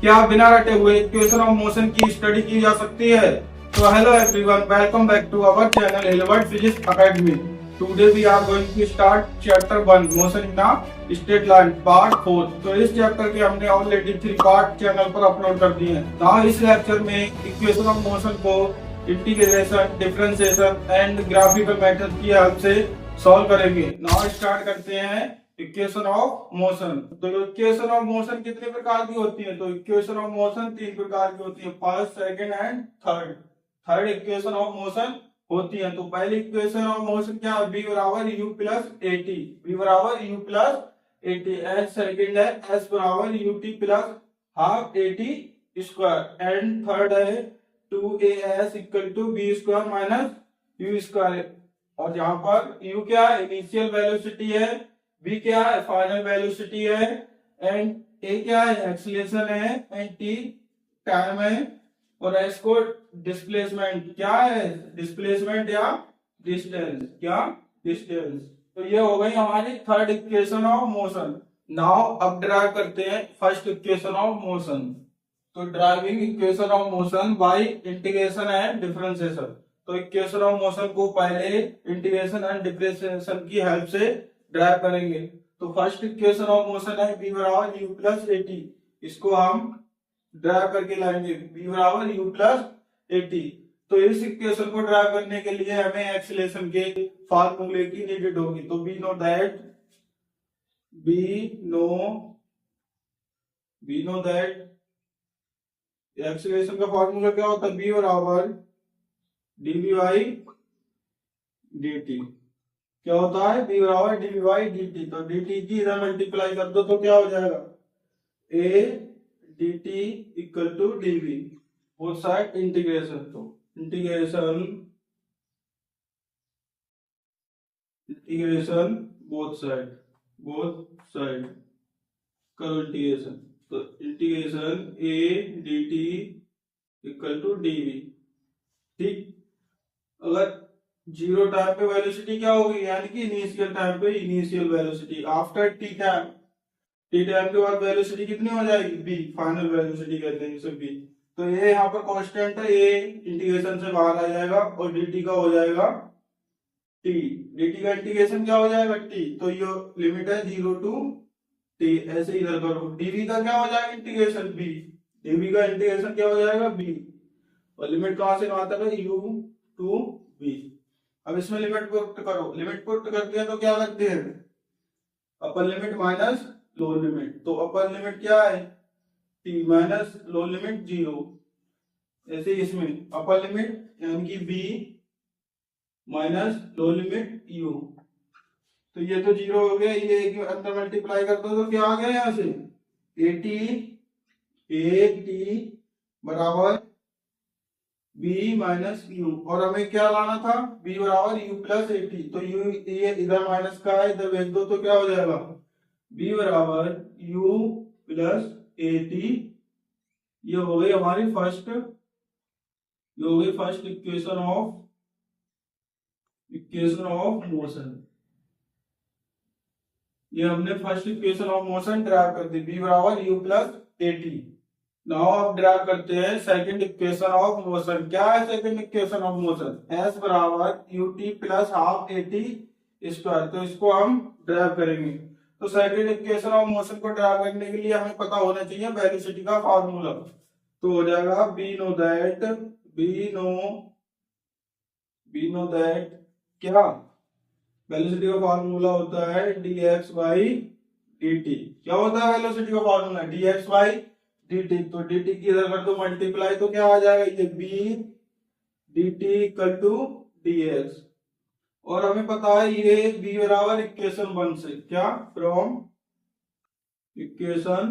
क्या बिना रटे हुए इक्वेशन ऑफ मोशन की स्टडी की जा सकती है? तो hello everyone, welcome back to our channel Elivert physics academy. Today we are going to start chapter 1 motion in a straight line part 4। तो इस चैप्टर के हमने ऑलरेडी 3 पार्ट चैनल पर अपलोड कर दिए हैं। नाउ इस लेक्चर में इक्वेशन ऑफ मोशन को integration, differentiation and graphical method की हेल्प से सॉल्व करेंगे। नाउ स्टार्ट करते हैं इक्वेशन ऑफ मोशन। तो इक्वेशन ऑफ मोशन कितने प्रकार की होती है? तो इक्वेशन ऑफ मोशन 3 प्रकार की होती है, first, second and third. Third equation of motion होती है। तो पहली इक्वेशन ऑफ मोशन क्या है? v बराबर u प्लस एटी, v बराबर u plus a t. And second है s बराबर ut plus half a t square. And third है 2as equal to b square minus u square. और यहाँ पर u क्या है? इनिशियल वेलोसिटी है, v क्या है? फाइनल वेलोसिटी है, एंड a क्या है? एक्सीलरेशन है, एंड t टाइम है, और s को डिस्प्लेसमेंट क्या है? डिस्प्लेसमेंट या डिस्टेंस, क्या? डिस्टेंस। तो ये हो गई हमारी third equation of motion. Now अब ड्राइव करते हैं फर्स्ट इक्वेशन ऑफ मोशन। तो deriving equation of motion bye integration and differentiation. तो इक्वेशन ऑफ मोशन को पहले इंटीग्रेशन एंड डिफरेंशिएशन की हेल्प से ड्राइव करेंगे। तो फर्स्ट इक्वेशन ऑफ मोशन है v बराबर u प्लस एटी। इसको हम ड्राइव करके लाएंगे, v बराबर u प्लस एटी। तो इस इक्वेशन को ड्राइव करने के लिए हमें एक्सीलरेशन के फार्मूले की नीडेड होगी। तो वी नो दैट एक्सीलरेशन का फार्मूला क्या होता है? v बराबर dv बाई dt। क्या होता है? v बराबर dv बाई dt। तो dt की इधर मल्टीप्लाई कर दो तो क्या हो जाएगा? a dt equal to dv, both side integration. तो इंटीग्रेशन बोथ साइड करो इंटीग्रेशन। तो integration a dt equal to dv। ठीक, अगर जीरो टाइम पे वेलोसिटी क्या होगी? यानी कि इनिशियल टाइम पे initial velocity after T time, T time के बाद वेलोसिटी कितनी हो जाएगी? v, फाइनल वेलोसिटी कहते हैं इसे v। तो ये यहाँ पर कांस्टेंट है, ये इंटीग्रेशन से बाहर आ जाएगा और dt का हो जाएगा t। dt का इंटीग्रेशन क्या हो जाएगा? t। तो ये लिमिट है 0 टू t। ऐसे इधर करो, dv का क्या हो जाएगा? इंटीग्रेशन b, dv का इंटीग्रेशन क्या हो जाएगा? b। और लिमिट कहां से कहां तक है? u to v। अब इसमें लिमिट पुट करो, लिमिट पुट करते हैं तो क्या करते हैं? Upper limit minus lower limit. तो अपर लिमिट क्या है? t minus lower limit 0। ऐसे इसमें अपर लिमिट यानी कि b minus lower limit u। तो ये तो 0 हो गया, ये अंदर मल्टीप्लाई कर दो तो क्या आ गया यहाँ से? at बराबर b माइनस u। और हमें क्या लाना था? b बराबर u प्लस एटी। तो u ये इधर माइनस का है, इधर भेज दो तो क्या हो जाएगा? b बराबर u प्लस एटी। ये हो गई हमारी फर्स्ट इक्वेशन ऑफ मोशन। ये हमने first equation of motion derive कर दी, b बराबर u प्लस एटी। नाउ अब ड्राइव करते हैं सेकंड इक्वेशन ऑफ मोशन। क्या है second equation of motion? s बराबर ut plus half a t square. तो इसको हम ड्राइव करेंगे। तो सेकंड इक्वेशन ऑफ मोशन को ड्राइव करने के लिए हमें पता होना चाहिए वेलोसिटी का फार्मूला। तो हो जाएगा वी नो दैट क्या? वेलोसिटी का फार्मूला होता है dx बाई dt। क्या होता है वेलोसिटी का फार्मूला? dx by dt। तो dt की इधर कर दो मल्टीप्लाई तो क्या आ जाएगा? ये b dt equal to dx। और हमें पता है ये b बराबर इक्वेशन 1 से, क्या? From equation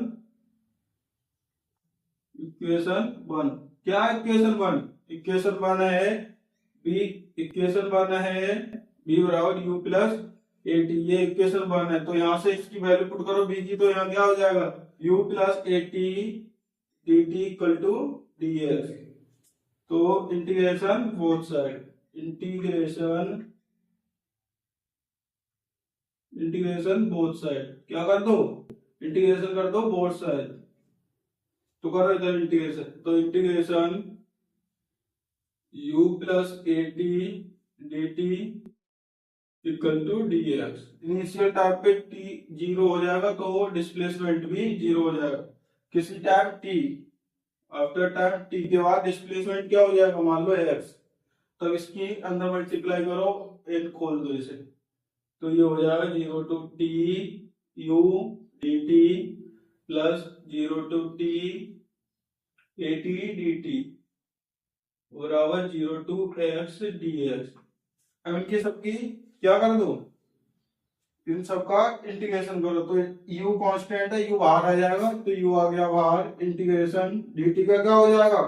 1। क्या इक्वेशन 1? इक्वेशन 1 है b बराबर u प्लस एटी। ये इक्वेशन 1 है। तो यहाँ से इसकी वैल्यू पुट करो b की, तो यहाँ क्या हो जाएगा? u plus a t dt equal to dx। तो integration both side, integration both side क्या कर दो? इंटीग्रेशन कर दो बोथ साइड। तो करो इधर इंटीग्रेशन, तो integration u plus a t d t equal to d x. Initial time पे t जीरो हो जाएगा तो डिस्प्लेसमेंट भी जीरो हो जाएगा। किसी time t, after time t के बाद डिस्प्लेसमेंट क्या हो जाएगा, मान लो x, तो इसकी अंदर मल्टीप्लाई करो, n खोल दो इसे, तो ये हो जाएगा 0 to t u dt plus 0 to t a t dt बराबर 0 टू x dx। अब इनकी सबकी क्या कर दो, इन सबका इंटीग्रेशन करो, तो u कांस्टेंट है, u बाहर आ जाएगा, तो u आ गया बाहर, इंटीग्रेशन dt का क्या हो जाएगा,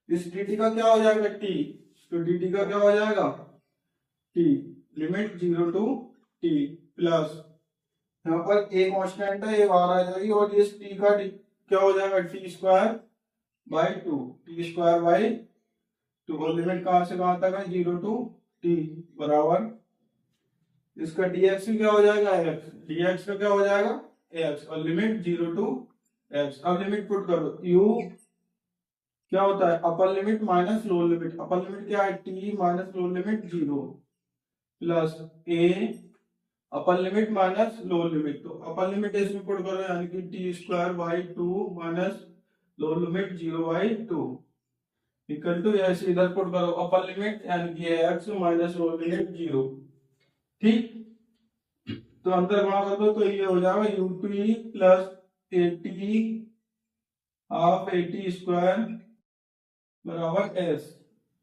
इस dt का क्या हो जाएगा t, तो dt का क्या हो जाएगा t, limit 0 to t plus यहाँ पर a कांस्टेंट है, ये बाहर आ जाएगी, और इस t का क्या हो जाएगा t square by 2, t square by 2, और लिमिट कहां से कहां तक है 0 टू t बराबर इसका dx क्या हो जाएगा x, dx का क्या हो जाएगा x, और लिमिट 0 टू x। अब लिमिट पुट करो, u क्या होता है upper limit minus lower limit, upper limit क्या है t minus lower limit 0 plus a upper limit minus lower limit, तो अपर लिमिट इसमें पुट करो यानी कि t square by 2 minus lower limit 0 by 2 equal to, ऐसे इधर पुट करो अपर लिमिट यानी कि x माइनस लोअर लिमिट 0, ठीक। तो अंदर गुणा कर दो, तो ये हो जाएगा u t plus a T half a t square बराबर s।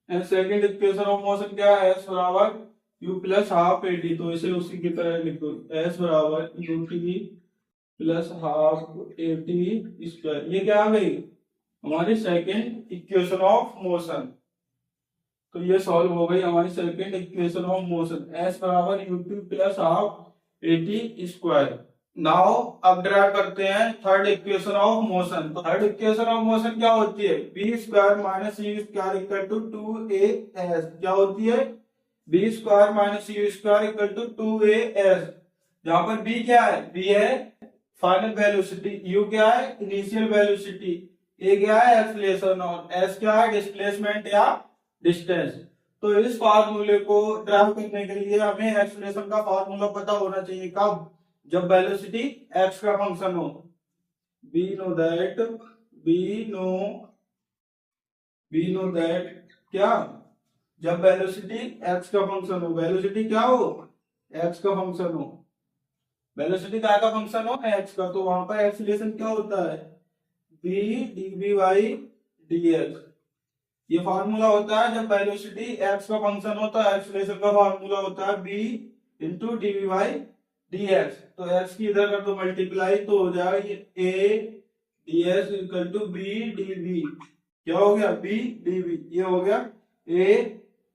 And second equation of motion क्या है, s बराबर u plus half a t, तो इसे उसी की तरह लिख दो, s बराबर u t plus half a t square. ये क्या आ गई हमारी सेकेंड इक्वेशन ऑफ मोशन, तो ये सॉल्व हो गई हमारी second equation of motion, s बराबर u t plus half a t square. Now अब ड्राइव करते हैं थर्ड इक्वेशन ऑफ मोशन। तो थर्ड इक्वेशन ऑफ मोशन क्या होती है, b square minus u square equal to 2as, क्या होती है b square minus u square equal to 2as, जहां पर बी क्या है, बी है फाइनल वेलोसिटी, यू क्या है इनिशियल वेलोसिटी, ए क्या है एक्सीलरेशन, और एस क्या है डिस्प्लेसमेंट या डिस्टेंस। तो इस फार्मूले को ड्राइव करने के लिए हमें एक्सीलरेशन का फार्मूला पता होना चाहिए, कब, जब वेलोसिटी एक्स का फंक्शन हो। वी नो दैट क्या, जब वेलोसिटी एक्स का फंक्शन हो, वेलोसिटी क्या हो एक्स का फंक्शन हो, वेलोसिटी का फंक्शन हो एक्स का, तो वहां पर एक्सीलरेशन क्या होता है v dv बाई dx। ये फार्मूला होता है जब वेलोसिटी x का फंक्शन होता है, एक्सीलरेशन का फार्मूला होता है v into dv by dx। तो x की इधर कर दो मल्टीप्लाई, तो हो जाएगा a ds equal to b dv, क्या हो गया b dv, ये हो गया a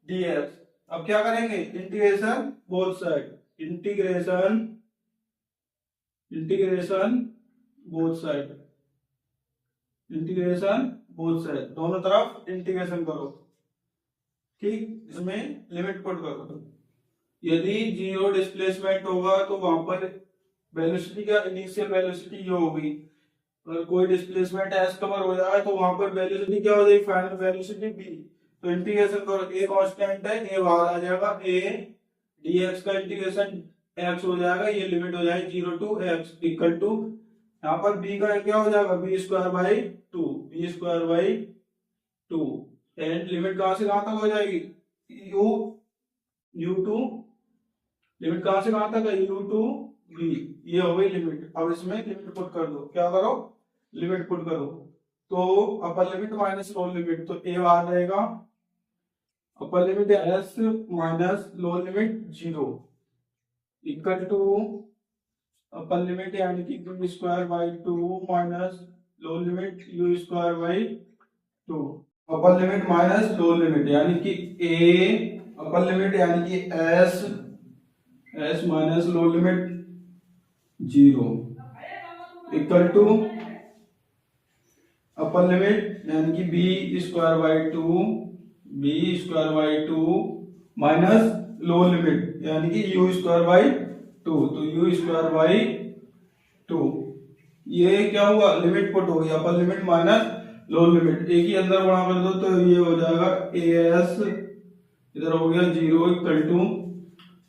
dx। अब क्या करेंगे integration both side, integration both side, दोनों तरफ इंटीग्रेशन करो, ठीक। इसमें लिमिट पुट करो, यदि जीरो डिस्प्लेसमेंट होगा तो वहां पर वेलोसिटी का इनिशियल वेलोसिटी ये होगी, अगर कोई डिस्प्लेसमेंट एस कवर हो जाए तो वहां पर वेलोसिटी क्या हो जाएगी फाइनल वेलोसिटी बी। तो इंटीग्रेशन करो, ए कांस्टेंट है, ए बाहर आ जाएगा, ए डीएक्स का इंटीग्रेशन एक्स हो जाएगा, ये लिमिट हो जाएगी 0 टू एक्स इक्वल टू, यहाँ पर b का क्या हो जाएगा b square by 2 and limit कहां से कहां तक हो जाएगी u टू, लिमिट कहां से कहां तक है u टू v, ये हो गई लिमिट। अब इसमें लिमिट पुट कर दो, क्या करो लिमिट पुट करो, तो upper limit minus lower limit, तो a बाहर रहेगा, upper limit s minus lower limit 0 equal to upper limit यानी कि b square by 2 minus lower limit u square by 2, upper limit minus lower limit यानी कि a, upper limit यानी कि s minus lower limit 0 equal to upper limit यानी कि b square by 2 minus lower limit यानी कि u square by 2, तो u square by 2 ये क्या हुआ, लिमिट पुट हो गया, अपर लिमिट माइनस लोअर लिमिट, एक ही अंदर गुणा कर दो तो ये हो जाएगा एस, इधर हो गया 0 इक्वल टू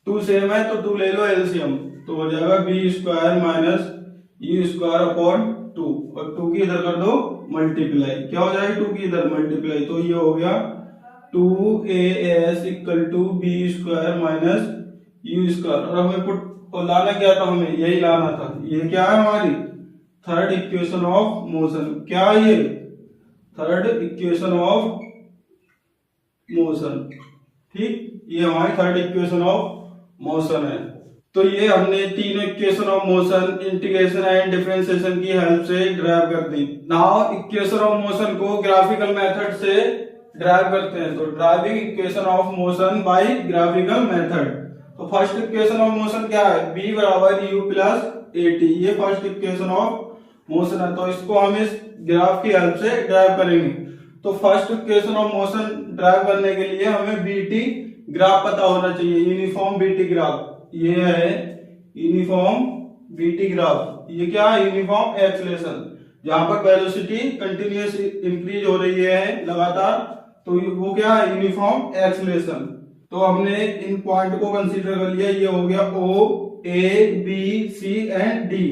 2 सेम है तो 2 ले लो एलसीएम, तो हो जाएगा b square minus u square upon 2, और 2 की इधर कर दो मल्टीप्लाई, क्या हो जाएगा 2 की इधर मल्टीप्लाई, तो ये हो गया 2as equal to b square minus u square, और हमें पुट लाना क्या था, हमें यही लाना था, ये क्या है हमारी थर्ड इक्वेशन ऑफ मोशन, क्या है ये थर्ड इक्वेशन ऑफ मोशन, ठीक, ये हमारी थर्ड इक्वेशन ऑफ मोशन है। तो ये हमने तीनों equation of motion integration and differentiation की हेल्प से ड्राइव कर दी। नाउ इक्वेशन ऑफ मोशन को ग्राफिकल मेथड से ड्राइव करते हैं, तो deriving equation of motion by graphical method. तो फर्स्ट इक्वेशन ऑफ मोशन क्या है, b बराबर u प्लस at, ये फर्स्ट इक्वेशन ऑफ मोशन है, तो इसको हम इस ग्राफ की हेल्प से ड्राइव करेंगे। तो first equation of motion drive करने के लिए हमें बीटी ग्राफ पता होना चाहिए, यूनिफॉर्म बीटी ग्राफ, ये है यूनिफॉर्म बीटी ग्राफ, ये क्या है यूनिफॉर्म एक्सेलरेशन, जहां पर वेलोसिटी कंटिन्यूअस इंक्रीज हो रही है लगातार, तो वो क्या है यूनिफॉर्म एक्सेलरेशन। तो हमने इन पॉइंट को कंसीडर कर लिया, ये हो गया O A B C and D.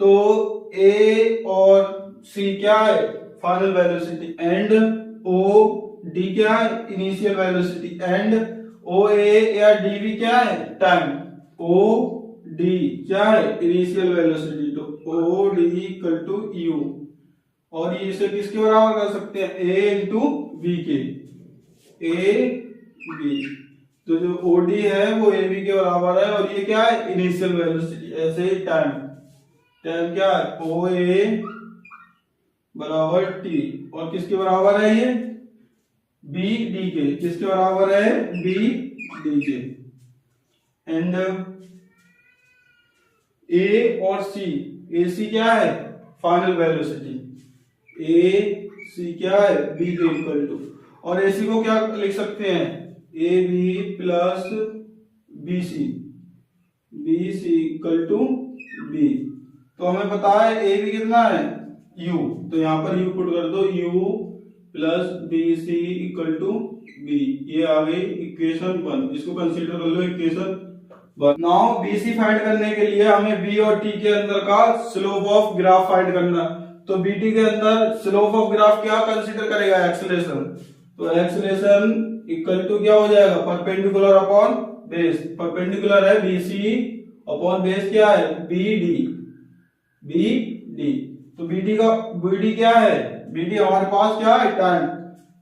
तो ए और सी क्या है final velocity, and O D क्या है initial velocity, and O A या डी भी क्या है टाइम, ओ डी क्या है इनिशियल वेलोसिटी, तो o d equal to u, और ये इसे किसके बराबर कर सकते हैं ए इंटू बी के, ए बी, तो जो ओडी है वो ए बी के बराबर है, और ये क्या है इनिशियल वेलोसिटी, ऐसे ही टाइम, टाइम क्या है ओ ए बराबर टी, और किसके बराबर है ये बी डी के, किसके बराबर है बी डी के, एंड ए और सी, ए सी क्या है फाइनल वेलोसिटी, ए सी क्या है बी के इक्वल टू, और ए सी को क्या लिख सकते हैं a b plus B c, b C equal to b, तो हमें पता है ए बी कितना है u, तो यहां पर u पुट कर दो, u plus B C equal to B, ये आ गई इक्वेशन 1, इसको कंसीडर कर लो equation 1। Now B C find करने के लिए हमें बी और टी के अंदर का स्लोप ऑफ ग्राफ फाइंड करना, तो बी टी के अंदर स्लोप ऑफ ग्राफ क्या कंसीडर करेगा एक्सेलरेशन, तो एक्सेलरेशन इक्वल टू क्या हो जाएगा परपेंडिकुलर अपॉन बेस, परपेंडिकुलर है बी सी अपॉन बेस क्या है बी डी, बी डी, तो बी डी का बी डी क्या है बी डी हमारे पास क्या है टाइम,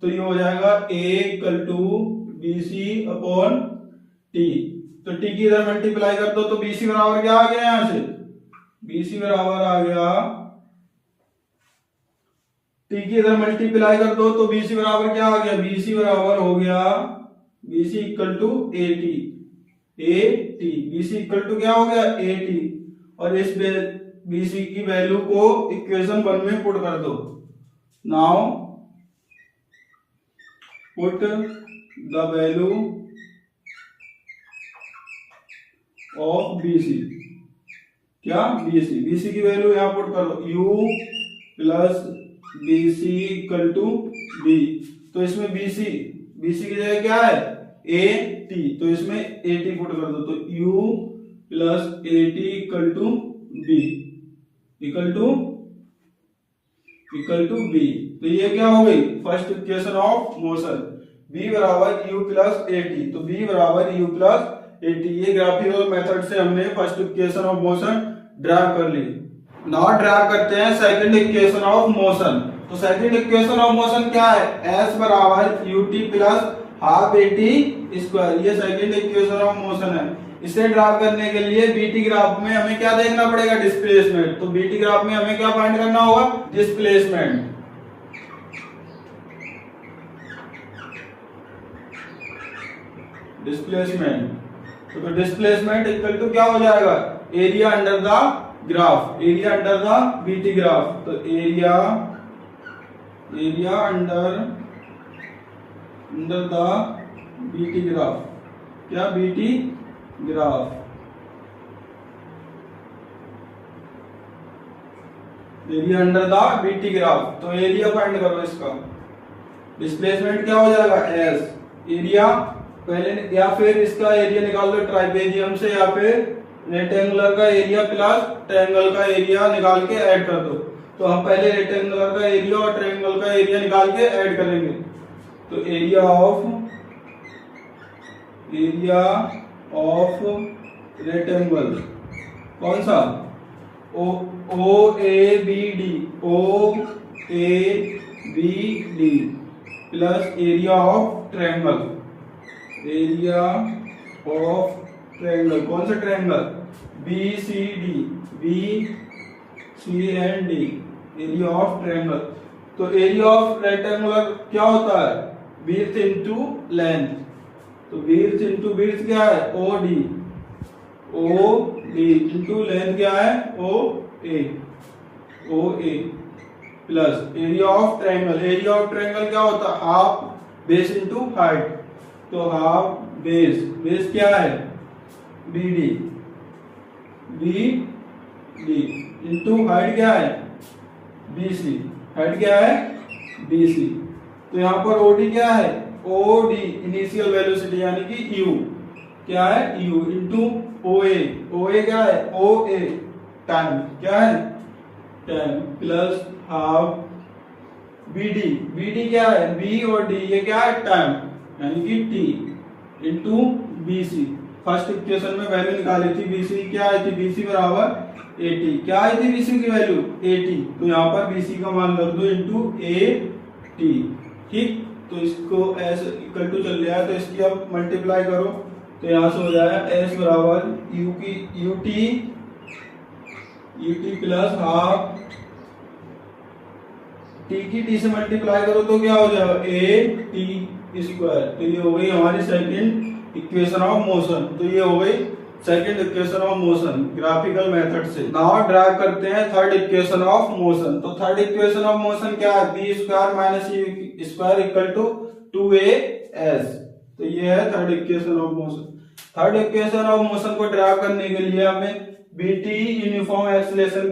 तो ये हो जाएगा a equal to b c upon t, तो टी की इधर मल्टीप्लाई कर दो तो बी सी बराबर क्या आ गया यहां से, बी सी बराबर आ गया टी की इधर मल्टीप्लाई कर दो तो बीसी बराबर क्या आ गया, बीसी बराबर हो गया BC equal to a t, a t, BC equal to क्या हो गया ए टी, और इस बीसी की वैल्यू को इक्वेशन 1 में पुट कर दो। Now put the value of BC, क्या बीसी, बीसी की वैल्यू यहां पुट करो u plus B C equal to b, तो इसमें बीसी, बीसी की जगह क्या है ए टी, तो इसमें ए टी पुट कर दो, तो u plus a t equal to b, equal to b, तो ये क्या हो गई first equation of motion, b बराबर u प्लस ए टी, तो b बराबर u प्लस ए टी, ये ग्राफिकल मेथड से हमने first equation of motion derive कर ली। नाउ ड्राइव करते हैं सेकंड इक्वेशन ऑफ मोशन, तो सेकंड इक्वेशन ऑफ मोशन क्या है s बराबर ut plus half a t square, ये सेकंड इक्वेशन ऑफ मोशन है। इसे ड्राइव करने के लिए बीटी ग्राफ में हमें क्या देखना पड़ेगा डिस्प्लेसमेंट, तो बीटी ग्राफ में हमें क्या फाइंड करना होगा डिस्प्लेसमेंट, डिस्प्लेसमेंट, तो डिस्प्लेसमेंट इक्वल टू क्या हो जाएगा area under the graph, area under the VT graph, तो area under the VT graph, क्या VT graph, area under the VT graph. तो एरिया फाइंड करो इसका। डिस्प्लेसमेंट क्या हो जाएगा एस एरिया पहले, या फिर इसका एरिया निकाल लो ट्राइपेजियम से, या फिर रेक्टेंगुलर का एरिया प्लस ट्रायंगल का एरिया निकाल के ऐड कर दो। तो हम पहले रेक्टेंगुलर का एरिया और ट्रायंगल का एरिया निकाल के ऐड करेंगे। तो एरिया ऑफ रेक्टेंगल कौन सा, O A B D plus area of triangle कौन सा triangle, B C and D, area of triangle. तो एरिया ऑफ रेक्टेंगुलर क्या होता है, विड्थ इनटू लेंथ। तो विड्थ इनटू विड्थ क्या है, ओ डी इनटू लेंथ क्या है, O A plus area of triangle क्या होता है, हाफ बेस इनटू हाइट। तो हाफ बेस क्या है, बी डी इनटू हाइट क्या है, BC, हाइट क्या है, BC। तो यहाँ पर OD क्या है, OD इनिशियल वेलोसिटी यानी कि U क्या है, U इनटू OA क्या है, OA टाइम क्या है, टाइम प्लस हाफ BD क्या है, B और D ये क्या है, टाइम यानी कि T into BC। First equation में वैल्यू निकाली थी BC क्या आई थी, BC बराबर 80। क्या आई थी BC की वैल्यू 80। तो यहाँ पर BC का मान रख दो इनटू AT। ठीक, तो इसको S इक्वल टू चल रहा है, तो इसकी अब मल्टीप्लाई करो। तो यहाँ से हो जाएगा S बराबर UT प्लस हाफ T की T से मल्टीप्लाई करो तो क्या हो जाएगा AT स्क्वायर। तो ये हो गई हमारी सेकंड इक्वेशन ऑफ मोशन। तो ये हो गई second equation of motion graphical method से। नाउ ड्राइव करते हैं थर्ड इक्वेशन ऑफ मोशन। तो थर्ड इक्वेशन ऑफ मोशन क्या है, b square minus c square equal to 2as। तो ये है थर्ड इक्वेशन ऑफ मोशन। थर्ड इक्वेशन ऑफ मोशन को ड्राइव करने के लिए हमें बीटी यूनिफॉर्म एक्सेलरेशन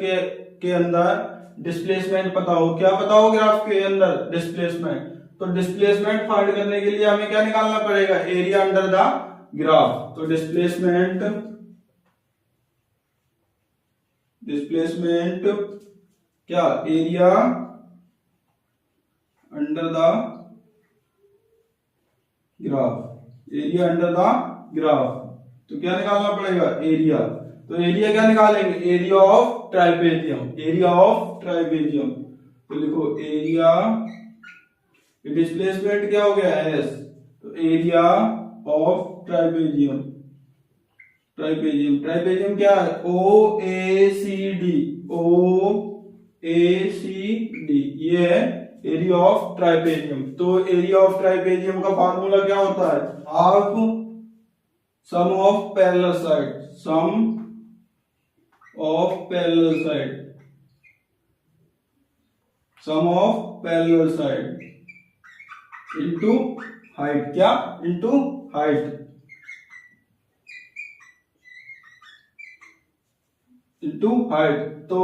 के अंदर डिस्प्लेसमेंट पता हो। क्या पता हो ग्राफ के अंदर, डिस्प्लेसमेंट। तो डिस्प्लेसमेंट फाइंड करने के लिए हमें क्या निकालना पड़ेगा, एरिया अंडर द ग्राफ। तो डिस्प्लेसमेंट क्या, एरिया अंडर द ग्राफ। तो क्या निकालना पड़ेगा, एरिया। तो एरिया क्या निकालेंगे, एरिया ऑफ ट्राइपेजियम। तो लिखो एरिया, डिस्प्लेसमेंट क्या हो गया एस, तो एरिया ऑफ ट्राइपेजियम क्या है, OACD। ये है एरिया ऑफ ट्राइपेजियम। तो एरिया ऑफ ट्राइपेजियम का फार्मूला क्या होता है, half sum of parallel side into height. क्या, इनटू हाइट तो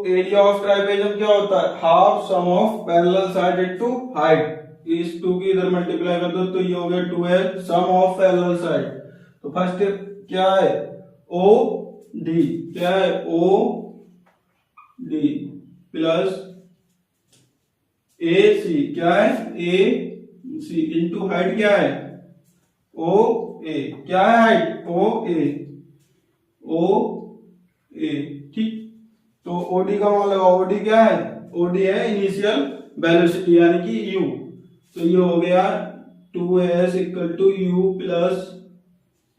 एरिया ऑफ ट्राइपेजियम क्या होता है, half sum of parallel side into height. इस 2 की इधर मल्टीप्लाई कर दो तो ये हो गया 2h sum of parallel side. तो फर्स्ट क्या है, OD क्या है, OD प्लस AC क्या है, AC इनटू हाइट क्या है, OA क्या है, हाइट OA। ठीक, तो OD का मान लगाओ। OD क्या है, OD है इनिशियल वेलोसिटी यानी कि U। तो ये हो गया 2s equal to U plus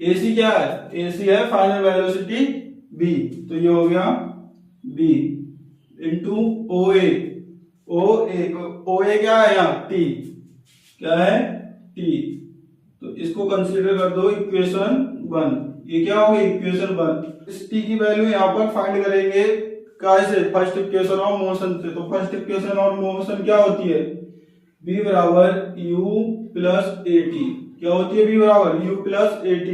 AC क्या है, AC है फाइनल वेलोसिटी B। तो ये हो गया B इंटू OA क्या है यहाँ T, क्या है T। तो इसको कंसीडर कर दो इक्वेशन 1। ये क्या होगी, इक्वेशन 1। इस T की वैल्यू यहाँ पर फाइंड करेंगे कैसे, फर्स्ट इक्वेशन ऑफ मोशन से। तो फर्स्ट इक्वेशन ऑफ मोशन क्या होती है, B बराबर U प्लस AT। क्या होती है, B बराबर U प्लस AT।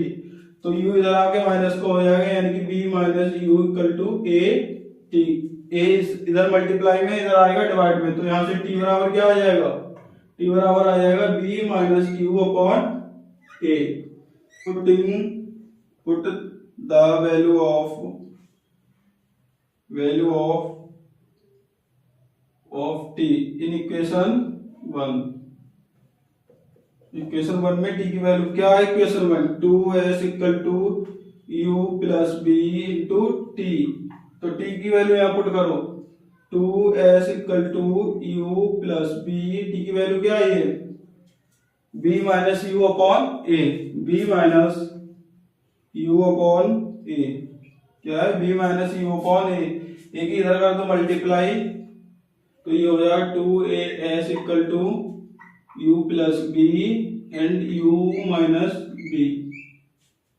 तो U इधर आके माइनस को हो जाएगा यानी कि B minus U equal to AT। A इधर मल्टीप्लाई में, इधर आएगा डिवाइड में, तो यहाँ से टी बराबर क्या आ जाएगा, टी बराबर आ जाएगा B minus Q upon A. Put the value of T in equation 1 में टी की वैल्यू क्या है, equation 1 2s equal to u plus B into T. तो टी की वैल्यू यहाँ पुट करो, 2s equal to u plus B, T की value क्या है, b minus U upon A, b minus U upon A क्या है, b minus U upon A की इधर कर दो मल्टीप्लाई, तो ये हो जाएगा 2as equal to u plus b and u minus b.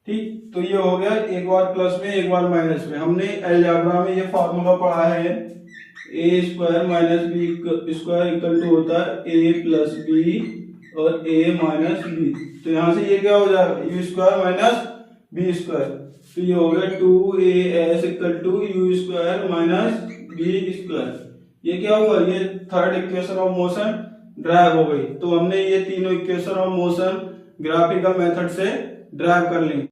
ठीक, तो ये हो गया एक बार प्लस में एक बार माइनस में। हमने अलजेब्रा में ये फार्मूला पढ़ा है, A square minus B square equal to होता है ए प्लस बी और ए माइनस बी। तो यहाँ से ये क्या हो जाएगा, u square minus B square, तो ये हो गया 2as equal to u square minus B square. ये क्या हुआ, ये third equation of motion derive हो गई। तो हमने ये तीनों equation of motion graphical method से ड्राइव कर ली।